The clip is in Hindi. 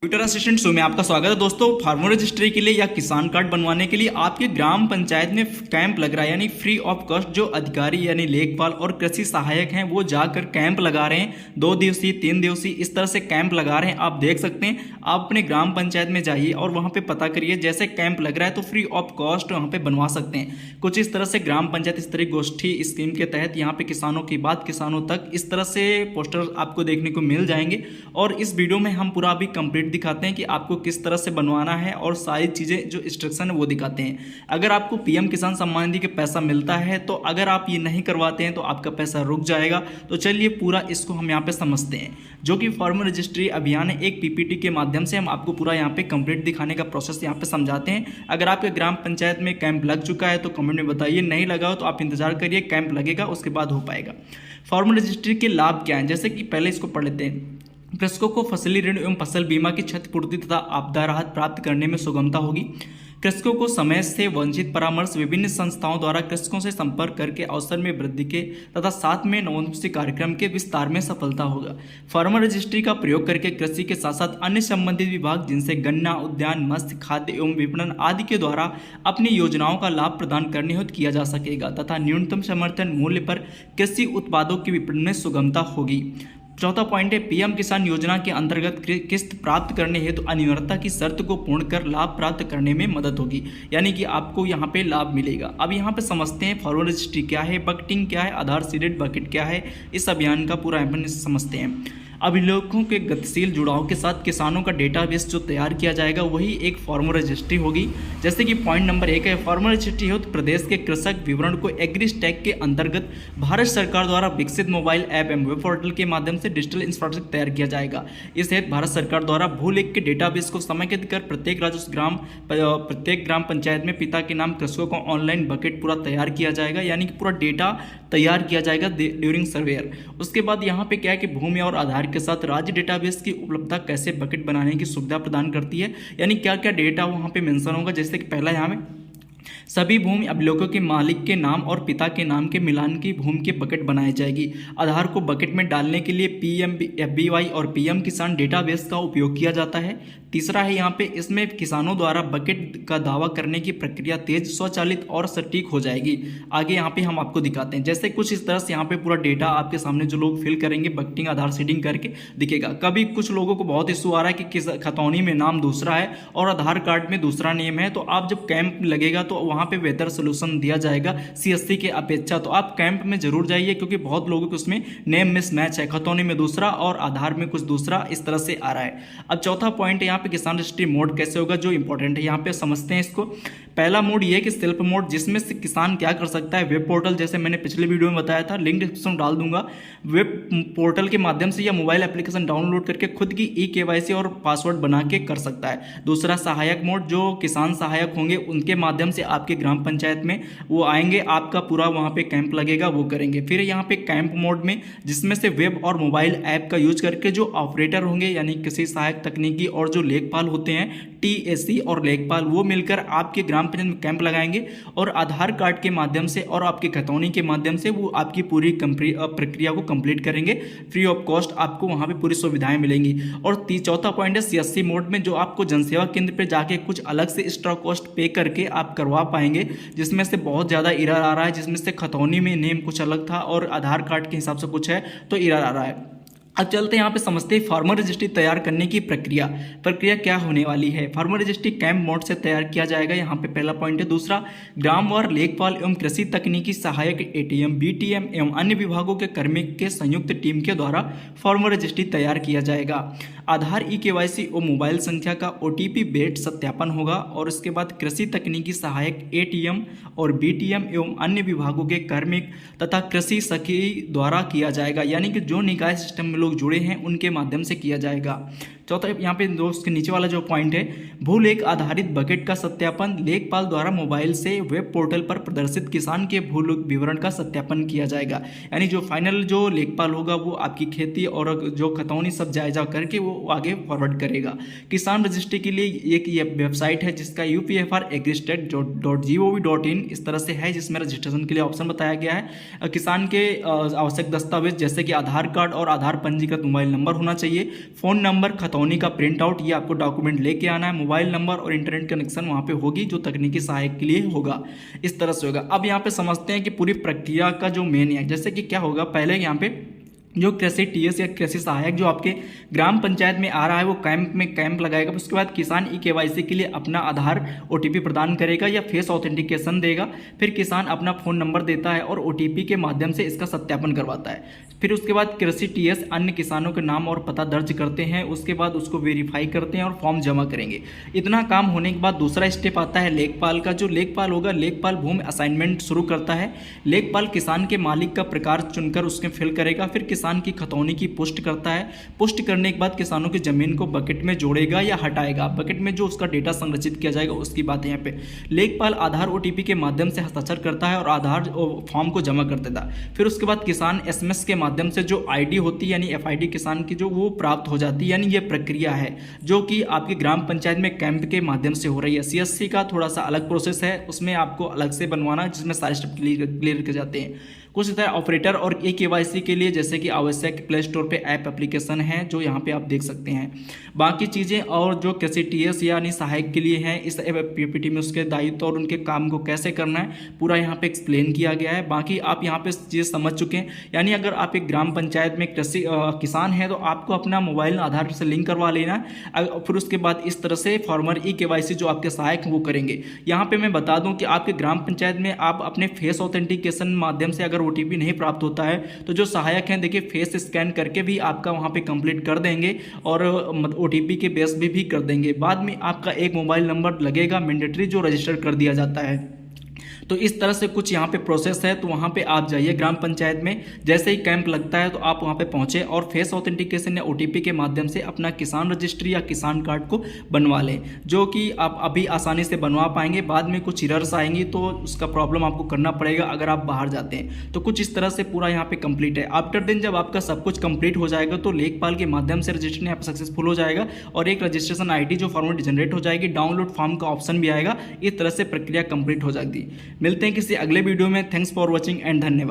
कंप्यूटर असिस्टेंट शो में आपका स्वागत है दोस्तों। फार्मर रजिस्ट्री के लिए या किसान कार्ड बनवाने के लिए आपके ग्राम पंचायत में कैंप लग रहा है, यानी फ्री ऑफ कॉस्ट। जो अधिकारी यानी लेखपाल और कृषि सहायक हैं वो जाकर कैंप लगा रहे हैं, 2 दिवसीय 3 दिवसीय इस तरह से कैंप लगा रहे हैं। आप देख सकते हैं, आप अपने ग्राम पंचायत में जाइए और वहाँ पे पता करिए, जैसे कैंप लग रहा है तो फ्री ऑफ कॉस्ट वहाँ पे बनवा सकते हैं। कुछ इस तरह से ग्राम पंचायत स्तरीय गोष्ठी स्कीम के तहत यहाँ पे किसानों की बात किसानों तक, इस तरह से पोस्टर आपको देखने को मिल जाएंगे। और इस वीडियो में हम पूरा अभी कंप्लीट दिखाते हैं कि आपको किस तरह से बनवाना है और सारी चीज़ें जो इंस्ट्रक्शन है वो दिखाते हैं। अगर आपको पीएम किसान सम्मान निधि के पैसा मिलता है तो अगर आप ये नहीं करवाते हैं तो आपका पैसा रुक जाएगा। तो चलिए पूरा इसको हम यहाँ पे समझते हैं, जो कि फार्मर रजिस्ट्री अभियान है। एक पीपीटी के माध्यम से हम आपको पूरा यहाँ पे कंप्लीट दिखाने का प्रोसेस यहाँ पे समझाते हैं। अगर आपके ग्राम पंचायत में कैंप लग चुका है तो कमेंट में बताइए, नहीं लगा हो तो आप इंतजार करिए, कैंप लगेगा उसके बाद हो पाएगा। फार्मर रजिस्ट्री के लाभ क्या हैं, जैसे कि पहले इसको पढ़ लेते हैं। कृषकों को फसली ऋण एवं फसल बीमा की क्षतिपूर्ति तथा आपदा राहत प्राप्त करने में सुगमता होगी। कृषकों को समय से वंचित परामर्श, विभिन्न संस्थाओं द्वारा कृषकों से संपर्क करके अवसर में वृद्धि के तथा साथ में नवोन्मेषी कार्यक्रम के विस्तार में सफलता होगा। फार्मर रजिस्ट्री का प्रयोग करके कृषि के साथ साथ अन्य संबंधित विभाग, जिनसे गन्ना, उद्यान, मत्स्य, खाद्य एवं विपणन आदि के द्वारा अपनी योजनाओं का लाभ प्रदान करने हेतु किया जा सकेगा तथा न्यूनतम समर्थन मूल्य पर कृषि उत्पादों के विपणन में सुगमता होगी। चौथा पॉइंट है, पीएम किसान योजना के अंतर्गत किस्त प्राप्त करने हेतु अनिवार्यता की शर्त को पूर्ण कर लाभ प्राप्त करने में मदद होगी, यानी कि आपको यहाँ पे लाभ मिलेगा। अब यहाँ पे समझते हैं फार्मर रजिस्ट्री क्या है, बकेटिंग क्या है, आधार सीडेड बकेट क्या है, इस अभियान का पूरा अपन समझते हैं। अभिलेखों के गतिशील जुड़ाव के साथ किसानों का डेटाबेस जो तैयार किया जाएगा वही एक फार्मर रजिस्ट्री होगी। जैसे कि पॉइंट नंबर 1 है, फार्मर रजिस्ट्री हेतु प्रदेश के कृषक विवरण को एग्रीस्टैक के अंतर्गत भारत सरकार द्वारा विकसित मोबाइल ऐप एवं वेब पोर्टल के माध्यम से डिजिटल इंफ्रास्ट्रक्चर तैयार किया जाएगा। इस हेतु भारत सरकार द्वारा भूलेख के डेटाबेस को समेकित कर प्रत्येक ग्राम पंचायत में पिता के नाम कृषकों को ऑनलाइन बकेट पूरा तैयार किया जाएगा, यानी कि पूरा डेटा तैयार किया जाएगा ड्यूरिंग सर्वेयर। उसके बाद यहाँ पे क्या है कि भूमि और आधार के साथ राज्य डेटाबेस की उपलब्धता कैसे बकेट बनाने की सुविधा प्रदान करती है, यानी क्या क्या डेटा वहाँ पे मेंशन होगा। जैसे कि पहला यहाँ में सभी भूमि अभिलेखों के मालिक के नाम और पिता के नाम के मिलान की भूमि की बकेट बनाई जाएगी। आधार को बकेट में डालने के लिए PMFBY और पीएम किसान डेटाबेस का उपयोग किया जाता है। तीसरा है यहाँ पे, इसमें किसानों द्वारा बकेट का दावा करने की प्रक्रिया तेज, स्वचालित और सटीक हो जाएगी। आगे यहाँ पे हम आपको दिखाते हैं, जैसे कुछ इस तरह से यहाँ पे पूरा डेटा आपके सामने जो लोग फिल करेंगे बकेटिंग आधार सीडिंग करके दिखेगा। कभी कुछ लोगों को बहुत इशू आ रहा है कि किस खतौनी में नाम दूसरा है और आधार कार्ड में दूसरा नेम है, तो आप जब कैंप लगेगा तो वहाँ पे बेहतर सोल्यूशन दिया जाएगा CSC के अपेक्षा। तो आप कैंप में जरूर जाइए, क्योंकि बहुत लोगों के उसमें नेम मिसमैच है, खतौनी में दूसरा और आधार में कुछ दूसरा इस तरह से आ रहा है। अब चौथा पॉइंट यहाँ पे किसान रजिस्ट्री मोड कैसे होगा, जो इंपॉर्टेंट है यहाँ पे समझते हैं इसको। पहला मोड ये है कि सेल्फ मोड, जिसमें से किसान क्या कर सकता है, वेब पोर्टल, जैसे मैंने पिछले वीडियो में बताया था, लिंक डिस्क्रिप्शन डाल दूंगा। वेब पोर्टल के माध्यम से या मोबाइल एप्लीकेशन डाउनलोड करके खुद की eKYC और पासवर्ड बना के कर सकता है। दूसरा सहायक मोड, जो किसान सहायक होंगे उनके माध्यम से आपके ग्राम पंचायत में वो आएंगे, आपका पूरा वहाँ पे कैंप लगेगा वो करेंगे। फिर यहाँ पे कैंप मोड में, जिसमें से वेब और मोबाइल ऐप का यूज करके जो ऑपरेटर होंगे यानी कृषि सहायक तकनीकी और जो लेखपाल होते हैं TAC और लेखपाल, वो मिलकर आपके ग्राम पंचायत में कैंप लगाएंगे और आधार कार्ड के माध्यम से और आपके खतौनी के माध्यम से वो आपकी पूरी प्रक्रिया को कंप्लीट करेंगे। फ्री ऑफ कॉस्ट आपको वहाँ पे पूरी सुविधाएं मिलेंगी। और चौथा पॉइंट है CSC मोड में, जो आपको जनसेवा केंद्र पे जाके कुछ अलग से एक्स्ट्रा कॉस्ट पे करके आप करवा पाएंगे, जिसमें से बहुत ज़्यादा एरर आ रहा है, जिसमें से खतौनी में नेम कुछ अलग था और आधार कार्ड के हिसाब से कुछ है तो एरर आ रहा है। अब चलते हैं यहाँ पे समझते हैं फार्मर रजिस्ट्री तैयार करने की प्रक्रिया क्या होने वाली है। फार्मर रजिस्ट्री कैंप मोड से तैयार किया जाएगा, यहाँ पे पहला पॉइंट है। दूसरा, ग्रामवार लेखपाल एवं कृषि तकनीकी सहायक ATM, BTM एवं अन्य विभागों के कर्मी के संयुक्त टीम के द्वारा फार्मर रजिस्ट्री तैयार किया जाएगा। आधार eKYC और मोबाइल संख्या का OTP बेस्ड सत्यापन होगा। और इसके बाद कृषि तकनीकी सहायक ATM और BTM एवं अन्य विभागों के कार्मिक तथा कृषि सखी द्वारा किया जाएगा, यानी कि जो निकाय सिस्टम में लोग जुड़े हैं उनके माध्यम से किया जाएगा। चौथा यहाँ पे दोस्त के नीचे वाला जो पॉइंट है, भूलेख आधारित बकेट का सत्यापन, लेखपाल द्वारा मोबाइल से वेब पोर्टल पर प्रदर्शित किसान के भू विवरण का सत्यापन किया जाएगा, यानी जो फाइनल जो लेखपाल होगा वो आपकी खेती और जो खतौनी सब जायजा करके वो आगे फॉरवर्ड करेगा। किसान रजिस्ट्री के लिए एक ये वेबसाइट है जिसका upfr.agristat.gov.in इस तरह से है, जिसमें रजिस्ट्रेशन के लिए ऑप्शन बताया गया है। किसान के आवश्यक दस्तावेज जैसे कि आधार कार्ड और आधार पंजीकृत मोबाइल नंबर होना चाहिए, फ़ोन नंबर, खतौनी खतौनी का प्रिंट आउट, ये आपको डॉक्यूमेंट लेके आना है। मोबाइल नंबर और इंटरनेट कनेक्शन वहाँ पे होगी जो तकनीकी सहायक के लिए होगा। इस तरह से होगा। अब यहाँ पे समझते हैं कि पूरी प्रक्रिया का जो मेन है, जैसे कि क्या होगा, पहले यहाँ पे जो कृषि टीएस या कृषि सहायक जो आपके ग्राम पंचायत में आ रहा है वो कैंप लगाएगा। उसके बाद किसान ई-केवाईसी के लिए अपना आधार ओटीपी प्रदान करेगा या फेस ऑथेंटिकेशन देगा। फिर किसान अपना फ़ोन नंबर देता है और ओटीपी के माध्यम से इसका सत्यापन करवाता है। फिर उसके बाद कृषि टीएस अन्य किसानों के नाम और पता दर्ज करते हैं। उसके बाद उसको वेरीफाई करते हैं और फॉर्म जमा करेंगे। इतना काम होने के बाद दूसरा स्टेप आता है लेखपाल का। जो लेखपाल होगा, लेखपाल भूमि असाइनमेंट शुरू करता है। लेखपाल किसान के मालिक का प्रकार चुनकर उसके फिल करेगा। फिर किसान की खतौनी की पुष्टि करता है। पुष्टि करने के बाद किसानों की जमीन को बकेट में जोड़ेगा या हटाएगा। बकेट में जो उसका डेटा संरचित किया जाएगा उसकी बात है यहाँ पे। लेखपाल आधार ओटीपी के माध्यम से हस्ताक्षर करता है और आधार फॉर्म को जमा कर देता है। फिर उसके बाद किसान एसएमएस के माध्यम से जो आईडी होती है यानी एफआईडी किसान की जो वो प्राप्त हो जाती है। यानी ये प्रक्रिया है जो कि आपकी ग्राम पंचायत में कैंप के माध्यम से हो रही है। सीएससी का थोड़ा सा अलग प्रोसेस है, उसमें आपको अलग से बनवाना जिसमें सारे स्टेप क्लियर कर जाते हैं। कुछ तरह ऑपरेटर और ई-केवाईसी के लिए जैसे कि आवश्यक प्ले स्टोर पे ऐप एप्लीकेशन है जो यहाँ पे आप देख सकते हैं। बाकी चीज़ें और जो कृषि टीएस यानी सहायक के लिए हैं इस पीपीटी में उसके दायित्व और उनके काम को कैसे करना है पूरा यहाँ पे एक्सप्लेन किया गया है। बाकी आप यहाँ पे चीज़ समझ चुके हैं। यानी अगर आप एक ग्राम पंचायत में कृषि किसान है तो आपको अपना मोबाइल आधार से लिंक करवा लेना है। फिर उसके बाद इस तरह से फॉर्मर ई-केवाईसी जो आपके सहायक वो करेंगे। यहाँ पर मैं बता दूँ कि आपके ग्राम पंचायत में आप अपने फेस ऑथेंटिकेशन माध्यम से अगर ओटीपी नहीं प्राप्त होता है तो जो सहायक हैं देखिए फेस स्कैन करके भी आपका वहां पे कंप्लीट कर देंगे और ओटीपी के बेस भी कर देंगे। बाद में आपका एक मोबाइल नंबर लगेगा मैंडेटरी जो रजिस्टर कर दिया जाता है। तो इस तरह से कुछ यहाँ पे प्रोसेस है। तो वहाँ पे आप जाइए ग्राम पंचायत में, जैसे ही कैंप लगता है तो आप वहाँ पे पहुँचे और फेस ऑथेंटिकेशन या ओटीपी के माध्यम से अपना किसान रजिस्ट्री या किसान कार्ड को बनवा लें, जो कि आप अभी आसानी से बनवा पाएंगे। बाद में कुछ एरर्स आएंगी तो उसका प्रॉब्लम आपको करना पड़ेगा अगर आप बाहर जाते हैं। तो कुछ इस तरह से पूरा यहाँ पे कंप्लीट है। आफ्टर दिन जब आपका सब कुछ कंप्लीट हो जाएगा तो लेखपाल के माध्यम से रजिस्ट्रेशन यहाँ पर सक्सेसफुल हो जाएगा और एक रजिस्ट्रेशन ID जो फॉर्मेट जनरेट हो जाएगी। डाउनलोड फॉर्म का ऑप्शन भी आएगा। इस तरह से प्रक्रिया कंप्लीट हो जाएगी। मिलते हैं किसी अगले वीडियो में। थैंक्स फॉर वॉचिंग एंड धन्यवाद।